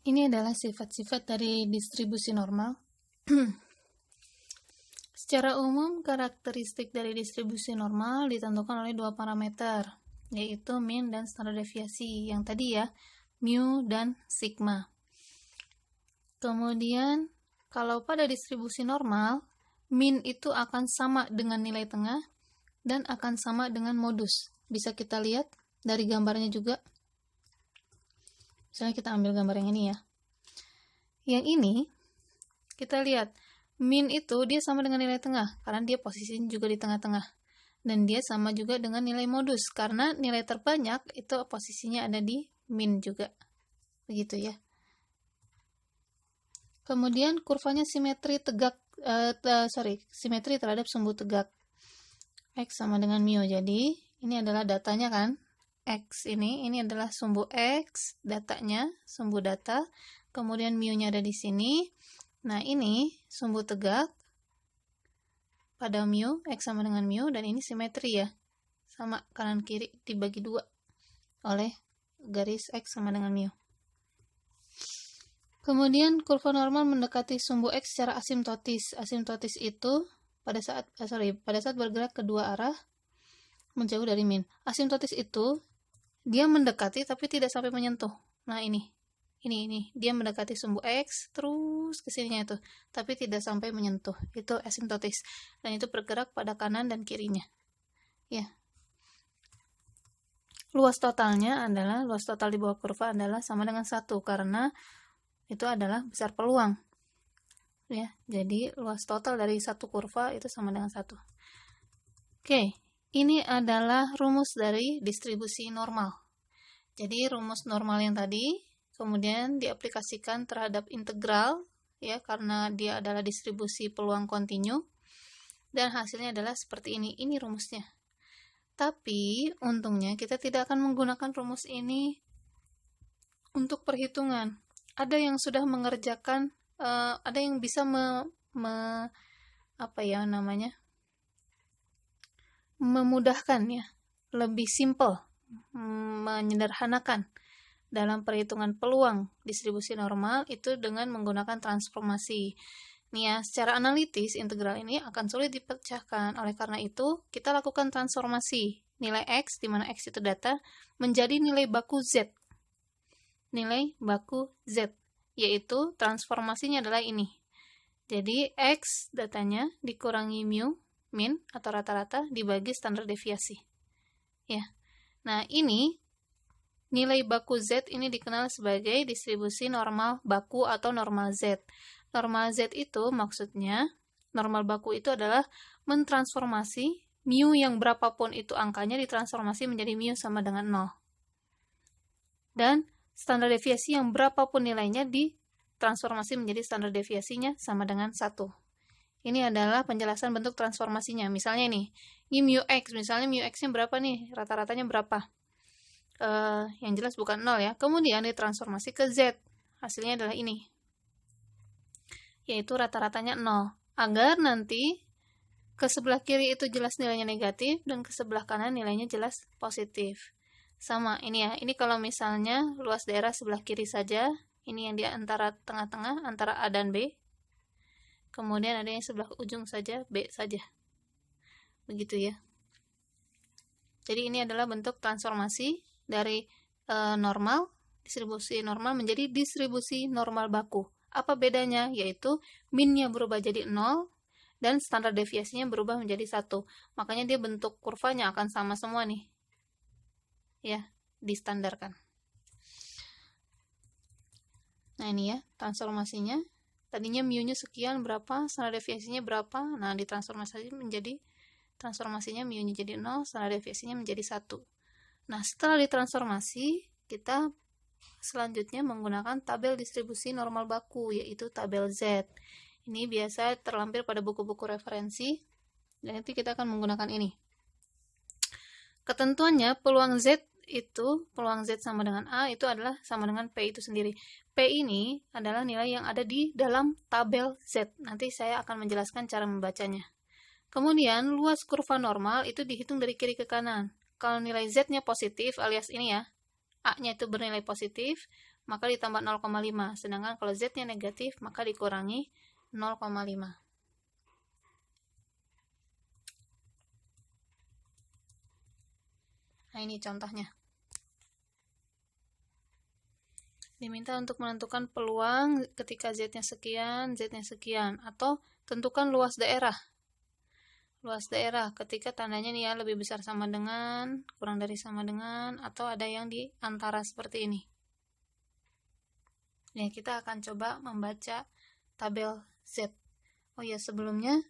Ini adalah sifat-sifat dari distribusi normal. Secara umum, karakteristik dari distribusi normal ditentukan oleh dua parameter, yaitu mean dan standar deviasi. Yang tadi ya, mu dan sigma. Kemudian, kalau pada distribusi normal, mean itu akan sama dengan nilai tengah dan akan sama dengan modus. Bisa kita lihat dari gambarnya juga. Misalnya kita ambil gambar yang ini ya. Yang ini, kita lihat, mean itu dia sama dengan nilai tengah, karena dia posisinya juga di tengah-tengah. Dan dia sama juga dengan nilai modus, karena nilai terbanyak itu posisinya ada di mean juga. Begitu ya. Kemudian kurvanya simetri simetri terhadap sumbu tegak. X sama dengan mu. Jadi, ini adalah datanya kan. X ini adalah sumbu X, datanya, sumbu data. Kemudian mu-nya ada di sini. Nah, ini sumbu tegak pada mu, X sama dengan mu, dan ini simetri ya. Sama kanan kiri dibagi dua oleh garis X sama dengan mu. Kemudian kurva normal mendekati sumbu X secara asimptotis. Asimptotis itu pada saat bergerak kedua arah menjauh dari mean. Asimptotis itu dia mendekati tapi tidak sampai menyentuh. Nah, ini dia mendekati sumbu X terus ke sininya itu, tapi tidak sampai menyentuh. Itu asimptotis. Dan itu bergerak pada kanan dan kirinya. Ya. Luas total di bawah kurva adalah sama dengan 1 karena itu adalah besar peluang. Ya, jadi luas total dari satu kurva itu sama dengan 1. Oke, ini adalah rumus dari distribusi normal. Jadi rumus normal yang tadi kemudian diaplikasikan terhadap integral ya, karena dia adalah distribusi peluang kontinu, dan hasilnya adalah seperti ini. Ini rumusnya. Tapi untungnya kita tidak akan menggunakan rumus ini untuk perhitungan. Ada yang sudah mengerjakan, ada yang bisa memudahkan ya, lebih simple, menyederhanakan dalam perhitungan peluang distribusi normal itu dengan menggunakan transformasi. Nih ya, secara analitis integral ini akan sulit dipecahkan. Oleh karena itu, kita lakukan transformasi nilai X, di mana X itu data, menjadi nilai baku Z. Nilai baku Z, yaitu transformasinya adalah ini. Jadi, X datanya dikurangi mu, mean atau rata-rata, dibagi standar deviasi. Ya. Nah, ini nilai baku Z ini dikenal sebagai distribusi normal baku atau normal Z. Normal Z itu maksudnya, normal baku itu adalah mentransformasi mu yang berapapun itu angkanya ditransformasi menjadi mu sama dengan 0. Dan standar deviasi yang berapapun nilainya ditransformasi menjadi standar deviasinya sama dengan 1. Ini adalah penjelasan bentuk transformasinya. Misalnya nih, ini mu X, misalnya mu X-nya berapa nih? Rata-ratanya berapa? Yang jelas bukan 0 ya. Kemudian ditransformasi ke Z. Hasilnya adalah ini. Yaitu rata-ratanya 0. Agar nanti ke sebelah kiri itu jelas nilainya negatif dan ke sebelah kanan nilainya jelas positif. Sama ini ya. Ini kalau misalnya luas daerah sebelah kiri saja. Ini yang di antara tengah-tengah antara A dan B. Kemudian ada yang sebelah ujung saja, B saja. Begitu ya. Jadi ini adalah bentuk transformasi dari distribusi normal menjadi distribusi normal baku. Apa bedanya? Yaitu mean-nya berubah jadi 0 dan standar deviasinya berubah menjadi 1. Makanya dia bentuk kurvanya akan sama semua nih. Ya, distandarkan. Nah, ini ya, transformasinya. Tadinya mu-nya sekian, berapa, standar deviasinya berapa. Nah, ditransformasi menjadi transformasinya mu-nya jadi 0, standar deviasinya menjadi 1. Nah, setelah ditransformasi, kita selanjutnya menggunakan tabel distribusi normal baku, yaitu tabel Z. Ini biasa terlampir pada buku-buku referensi, dan nanti kita akan menggunakan ini. Ketentuannya, peluang Z sama dengan A itu adalah sama dengan P itu sendiri. P ini adalah nilai yang ada di dalam tabel Z. Nanti saya akan menjelaskan cara membacanya. Kemudian, luas kurva normal itu dihitung dari kiri ke kanan. Kalau nilai Z-nya positif alias ini ya, A-nya itu bernilai positif, maka ditambah 0,5. Sedangkan kalau Z-nya negatif, maka dikurangi 0,5. Nah, ini contohnya. Diminta untuk menentukan peluang ketika Z-nya sekian, Z-nya sekian, atau tentukan luas daerah. Luas daerah ketika tandanya nih ya lebih besar sama dengan, kurang dari sama dengan, atau ada yang di antara seperti ini. Nah, kita akan coba membaca tabel Z. Oh ya, sebelumnya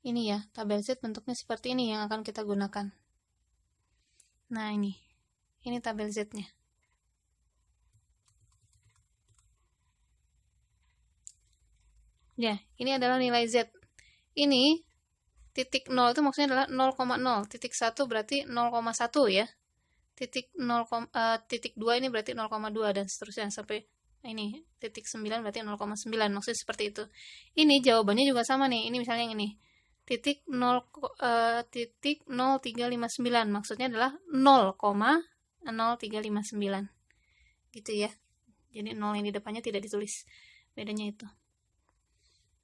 ini ya, tabel Z bentuknya seperti ini yang akan kita gunakan. Nah, ini tabel Z-nya. Ya, ini adalah nilai Z. Ini titik 0 itu maksudnya adalah 0,0. Titik 1 berarti 0,1 ya. Titik 2 ini berarti 0,2 dan seterusnya sampai ini titik 9 berarti 0,9. Maksudnya seperti itu. Ini jawabannya juga sama nih. Ini misalnya yang ini. Titik 0,0359 maksudnya adalah 0,0359. Gitu ya. Jadi 0 yang di depannya tidak ditulis. Bedanya itu.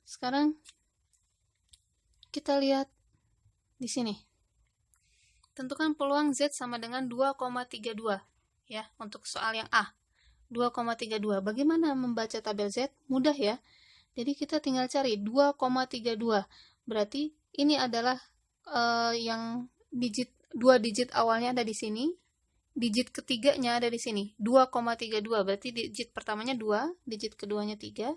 Sekarang kita lihat di sini. Tentukan peluang Z sama dengan 2,32 ya untuk soal yang A. 2,32. Bagaimana membaca tabel Z? Mudah ya. Jadi kita tinggal cari 2,32. Berarti ini adalah yang dua digit awalnya ada di sini. Digit ketiganya ada di sini. 2,32. Berarti digit pertamanya 2, digit keduanya 3,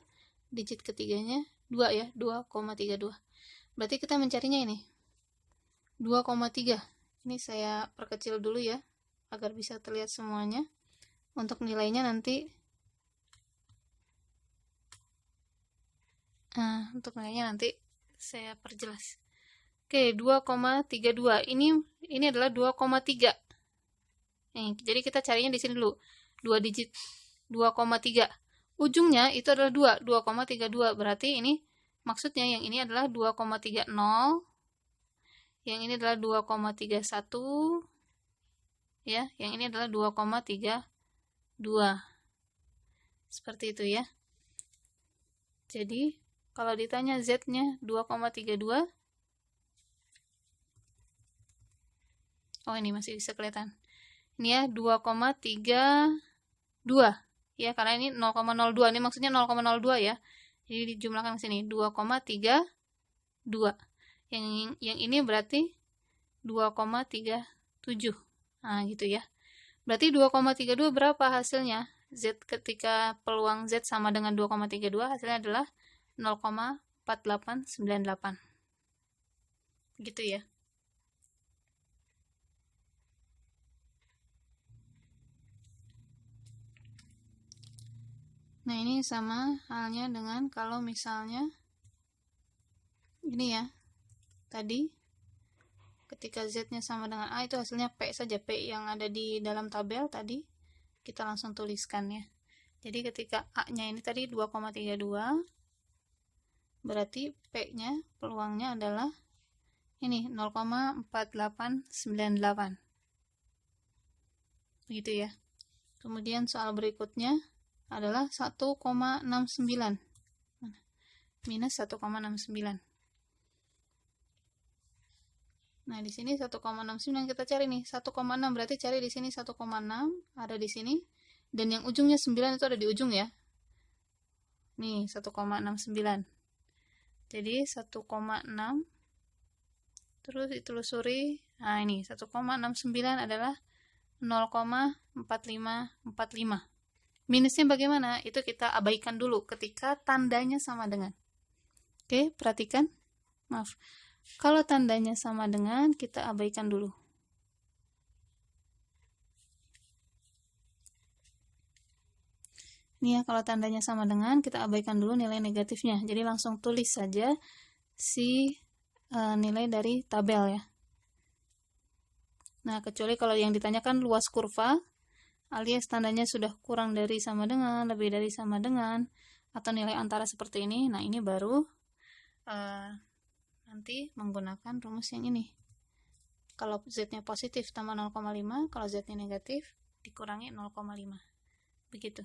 digit ketiganya 2 ya, 2,32. Berarti kita mencarinya ini. 2,3. Ini saya perkecil dulu ya, agar bisa terlihat semuanya. Untuk nilainya nanti, saya perjelas. Oke, 2,32. Ini adalah 2,3. Jadi kita carinya di sini dulu. 2 digit 2,3. Ujungnya itu adalah 2,32. Berarti ini maksudnya yang ini adalah 2,30. Yang ini adalah 2,31. Ya, yang ini adalah 2,32. Seperti itu ya. Jadi, kalau ditanya Z-nya 2,32. Oh, ini masih bisa kelihatan. Ini ya 2,32. Ya, karena ini 0,02. Ini maksudnya 0,02 ya. Jadi dijumlahkan ke sini 2,32. Yang ini berarti 2,37. Nah, gitu ya. Berarti 2,32 berapa hasilnya? Z ketika peluang Z sama dengan 2,32 hasilnya adalah 0,4898. Gitu ya. Nah, ini sama halnya dengan kalau misalnya ini ya. Tadi ketika Z-nya sama dengan A itu hasilnya P saja, P yang ada di dalam tabel tadi kita langsung tuliskan ya. Jadi ketika A-nya ini tadi 2,32 berarti P-nya peluangnya adalah ini 0,4898. Begitu ya. Kemudian soal berikutnya adalah 1,69 minus 1,69. Nah, di sini 1,69 kita cari nih. 1,6 berarti cari di sini 1,6 ada di sini dan yang ujungnya 9 itu ada di ujung ya. Nih, 1,69. Jadi 1,6 terus ditelusuri. Nah, ini 1,69 adalah 0,4545. Minusnya bagaimana? Itu kita abaikan dulu ketika tandanya sama dengan. Oke, perhatikan. Maaf. Kalau tandanya sama dengan, kita abaikan dulu. Ini ya, kalau tandanya sama dengan, kita abaikan dulu nilai negatifnya. Jadi langsung tulis saja si nilai dari tabel ya. Nah, kecuali kalau yang ditanyakan luas kurva, alias tandanya sudah kurang dari sama dengan, lebih dari sama dengan, atau nilai antara seperti ini. Nah, ini baru nanti menggunakan rumus yang ini. Kalau Z-nya positif tambah 0,5, kalau Z-nya negatif dikurangi 0,5. Begitu.